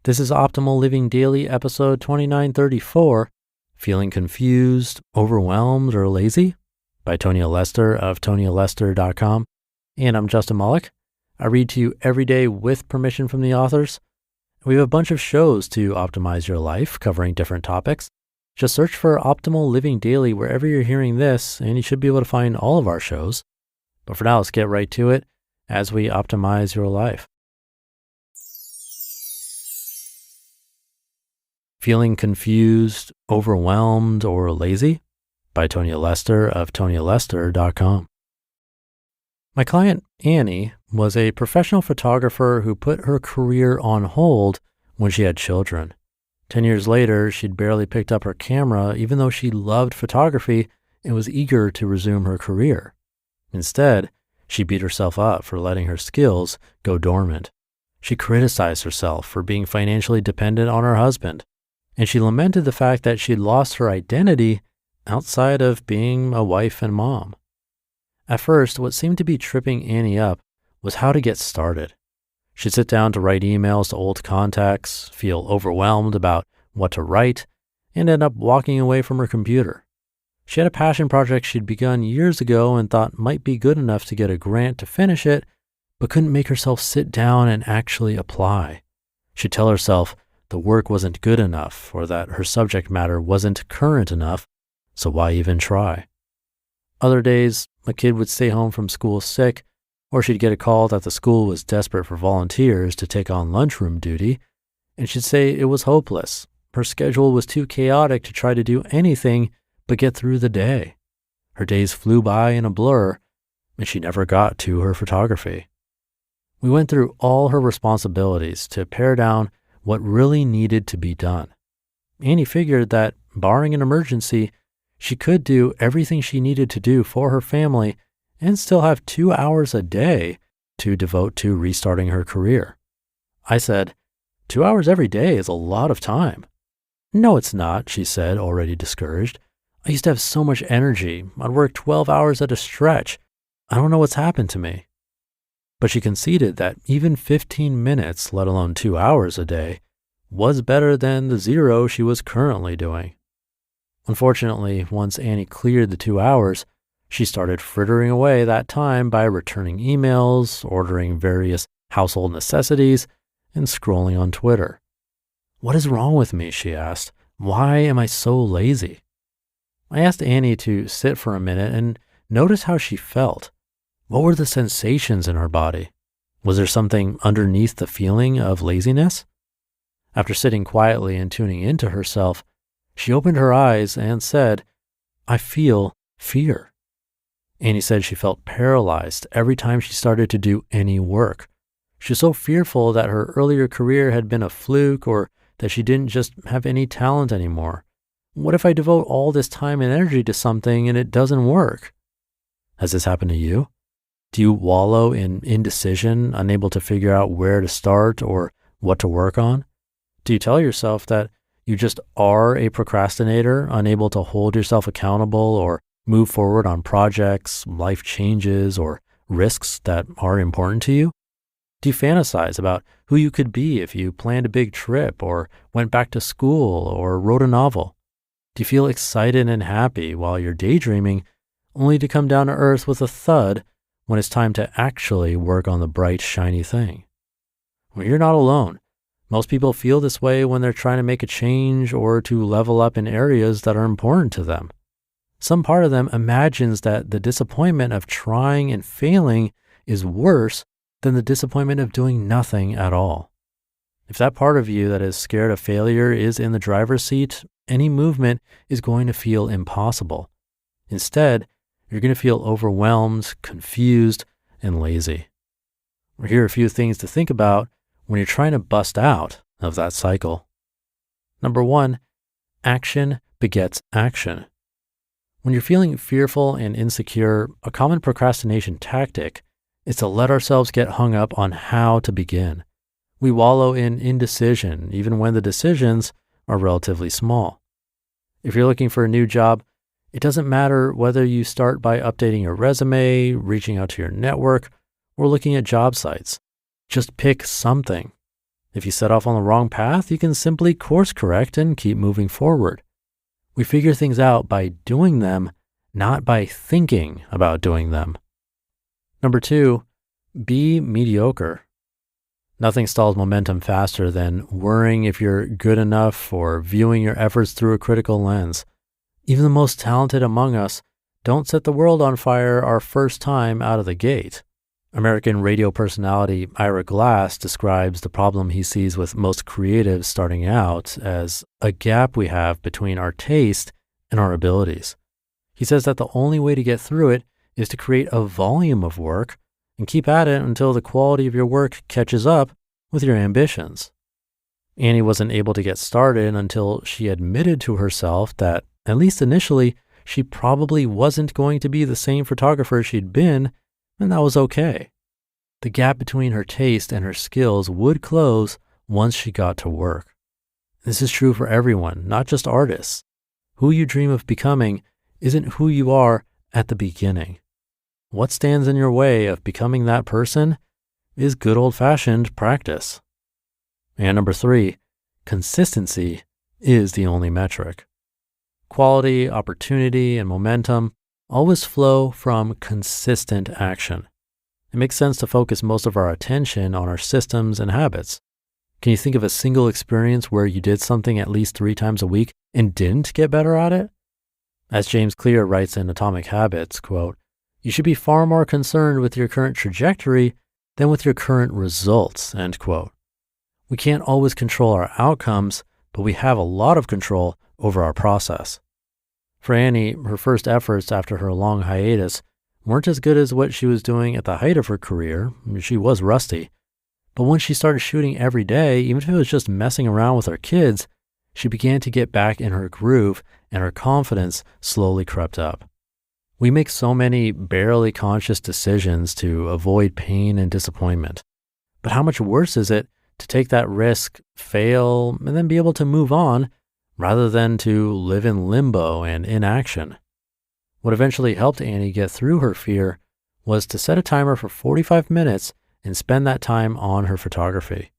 This is Optimal Living Daily, episode 2934, Feeling Confused, Overwhelmed, or Lazy? By Tonya Lester of TonyaLester.com. And I'm Justin Malik. I read to you every day with permission from the authors. We have a bunch of shows to optimize your life, covering different topics. Just search for Optimal Living Daily wherever you're hearing this, and you should be able to find all of our shows. But for now, let's get right to it as we optimize your life. Feeling confused, overwhelmed, or lazy? By Tonya Lester of TonyaLester.com. My client, Annie, was a professional photographer who put her career on hold when she had children. 10 years later, she'd barely picked up her camera, even though she loved photography and was eager to resume her career. Instead, she beat herself up for letting her skills go dormant. She criticized herself for being financially dependent on her husband, and she lamented the fact that she'd lost her identity outside of being a wife and mom. At first, what seemed to be tripping Annie up was how to get started. She'd sit down to write emails to old contacts, feel overwhelmed about what to write, and end up walking away from her computer. She had a passion project she'd begun years ago and thought might be good enough to get a grant to finish it, but couldn't make herself sit down and actually apply. She'd tell herself the work wasn't good enough or that her subject matter wasn't current enough, so why even try? Other days, a kid would stay home from school sick, or she'd get a call that the school was desperate for volunteers to take on lunchroom duty, and she'd say it was hopeless. Her schedule was too chaotic to try to do anything but get through the day. Her days flew by in a blur, and she never got to her photography. We went through all her responsibilities to pare down what really needed to be done. Annie figured that, barring an emergency, she could do everything she needed to do for her family and still have 2 hours a day to devote to restarting her career. I said, 2 hours every day is a lot of time. No, it's not, she said, already discouraged. I used to have so much energy. I'd work 12 hours at a stretch. I don't know what's happened to me. But she conceded that even 15 minutes, let alone 2 hours a day, was better than the 0 she was currently doing. Unfortunately, once Annie cleared the 2 hours, she started frittering away that time by returning emails, ordering various household necessities, and scrolling on Twitter. What is wrong with me, she asked. Why am I so lazy? I asked Annie to sit for a minute and notice how she felt. What were the sensations in her body? Was there something underneath the feeling of laziness? After sitting quietly and tuning into herself, she opened her eyes and said, I feel fear. Annie said she felt paralyzed every time she started to do any work. She was so fearful that her earlier career had been a fluke or that she didn't just have any talent anymore. What if I devote all this time and energy to something and it doesn't work? Has this happened to you? Do you wallow in indecision, unable to figure out where to start or what to work on? Do you tell yourself that you just are a procrastinator, unable to hold yourself accountable or move forward on projects, life changes, or risks that are important to you? Do you fantasize about who you could be if you planned a big trip or went back to school or wrote a novel? Do you feel excited and happy while you're daydreaming, only to come down to earth with a thud when it's time to actually work on the bright, shiny thing? Well, you're not alone. Most people feel this way when they're trying to make a change or to level up in areas that are important to them. Some part of them imagines that the disappointment of trying and failing is worse than the disappointment of doing nothing at all. If that part of you that is scared of failure is in the driver's seat, any movement is going to feel impossible. Instead, you're going to feel overwhelmed, confused, and lazy. Here are a few things to think about when you're trying to bust out of that cycle. Number 1, action begets action. When you're feeling fearful and insecure, a common procrastination tactic is to let ourselves get hung up on how to begin. We wallow in indecision, even when the decisions are relatively small. If you're looking for a new job, it doesn't matter whether you start by updating your resume, reaching out to your network, or looking at job sites. Just pick something. If you set off on the wrong path, you can simply course correct and keep moving forward. We figure things out by doing them, not by thinking about doing them. Number 2, be mediocre. Nothing stalls momentum faster than worrying if you're good enough or viewing your efforts through a critical lens. Even the most talented among us don't set the world on fire our first time out of the gate. American radio personality Ira Glass describes the problem he sees with most creatives starting out as a gap we have between our taste and our abilities. He says that the only way to get through it is to create a volume of work and keep at it until the quality of your work catches up with your ambitions. Annie wasn't able to get started until she admitted to herself that, at least initially, she probably wasn't going to be the same photographer she'd been, and that was okay. The gap between her taste and her skills would close once she got to work. This is true for everyone, not just artists. Who you dream of becoming isn't who you are at the beginning. What stands in your way of becoming that person is good old-fashioned practice. And number 3, consistency is the only metric. Quality, opportunity, and momentum always flow from consistent action. It makes sense to focus most of our attention on our systems and habits. Can you think of a single experience where you did something at least 3 times a week and didn't get better at it? As James Clear writes in Atomic Habits, quote, "You should be far more concerned with your current trajectory than with your current results," end quote. We can't always control our outcomes, but we have a lot of control over our process. For Annie, her first efforts after her long hiatus weren't as good as what she was doing at the height of her career. She was rusty. But once she started shooting every day, even if it was just messing around with her kids, she began to get back in her groove and her confidence slowly crept up. We make so many barely conscious decisions to avoid pain and disappointment. But how much worse is it to take that risk, fail, and then be able to move on rather than to live in limbo and inaction? What eventually helped Annie get through her fear was to set a timer for 45 minutes and spend that time on her photography.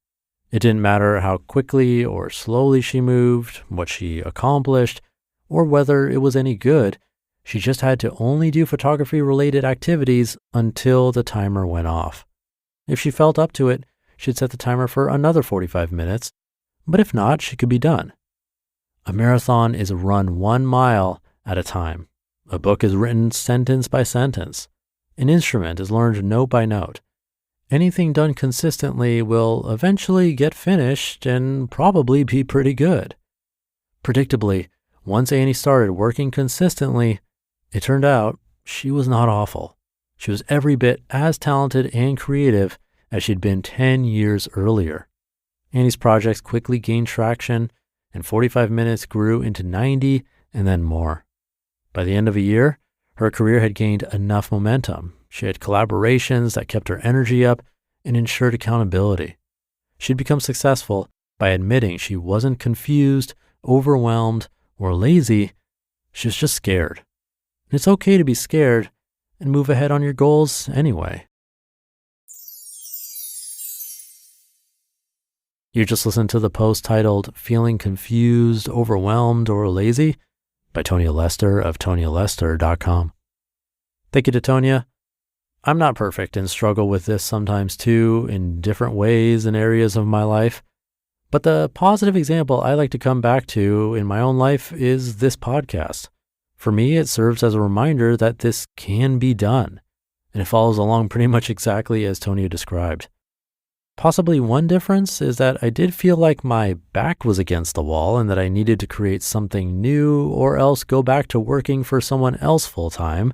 It didn't matter how quickly or slowly she moved, what she accomplished, or whether it was any good. She just had to only do photography-related activities until the timer went off. If she felt up to it, she'd set the timer for another 45 minutes, but if not, she could be done. A marathon is run 1 mile at a time. A book is written sentence by sentence. An instrument is learned note by note. Anything done consistently will eventually get finished and probably be pretty good. Predictably, once Annie started working consistently, it turned out she was not awful. She was every bit as talented and creative as she'd been 10 years earlier. Annie's projects quickly gained traction, and 45 minutes grew into 90 and then more. By the end of a year, her career had gained enough momentum. She had collaborations that kept her energy up and ensured accountability. She'd become successful by admitting she wasn't confused, overwhelmed, or lazy. She was just scared. And it's okay to be scared and move ahead on your goals anyway. You just listened to the post titled "Feeling Confused, Overwhelmed, or Lazy" by Tonya Lester of TonyaLester.com. Thank you to Tonya. I'm not perfect and struggle with this sometimes too in different ways and areas of my life. But the positive example I like to come back to in my own life is this podcast. For me, it serves as a reminder that this can be done, and it follows along pretty much exactly as Tonya described. Possibly one difference is that I did feel like my back was against the wall and that I needed to create something new or else go back to working for someone else full time.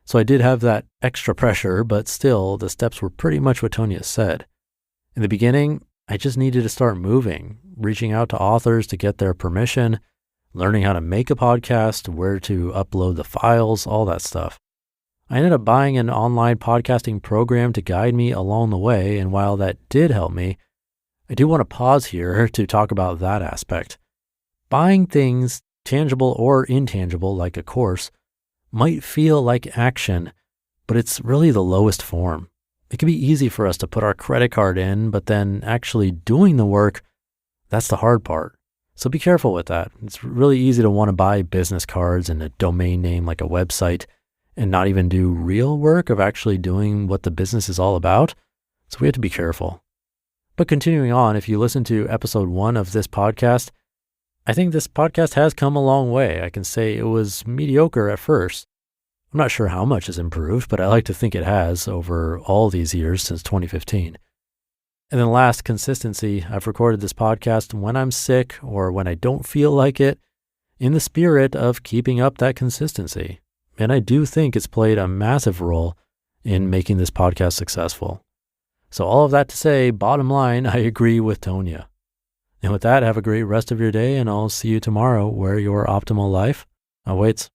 So I did have that extra pressure, but still the steps were pretty much what Tonya said. In the beginning, I just needed to start moving, reaching out to authors to get their permission, learning how to make a podcast, where to upload the files, all that stuff. I ended up buying an online podcasting program to guide me along the way, and while that did help me, I do want to pause here to talk about that aspect. Buying things, tangible or intangible, like a course, might feel like action, but it's really the lowest form. It can be easy for us to put our credit card in, but then actually doing the work, that's the hard part. So be careful with that. It's really easy to want to buy business cards and a domain name like a website and not even do real work of actually doing what the business is all about. So we have to be careful. But continuing on, if you listen to episode 1 of this podcast, I think this podcast has come a long way. I can say it was mediocre at first. I'm not sure how much has improved, but I like to think it has over all these years since 2015. And then last, consistency. I've recorded this podcast when I'm sick or when I don't feel like it, in the spirit of keeping up that consistency. And I do think it's played a massive role in making this podcast successful. So all of that to say, bottom line, I agree with Tonya. And with that, have a great rest of your day, and I'll see you tomorrow where your optimal life awaits.